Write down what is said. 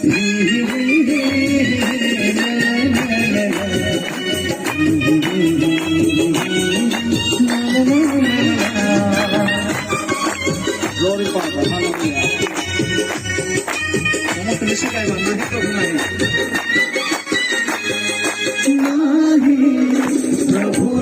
Glory Father, hallelujah. Vamos a felicitar a Manolito Gunay. Nahi Prabhu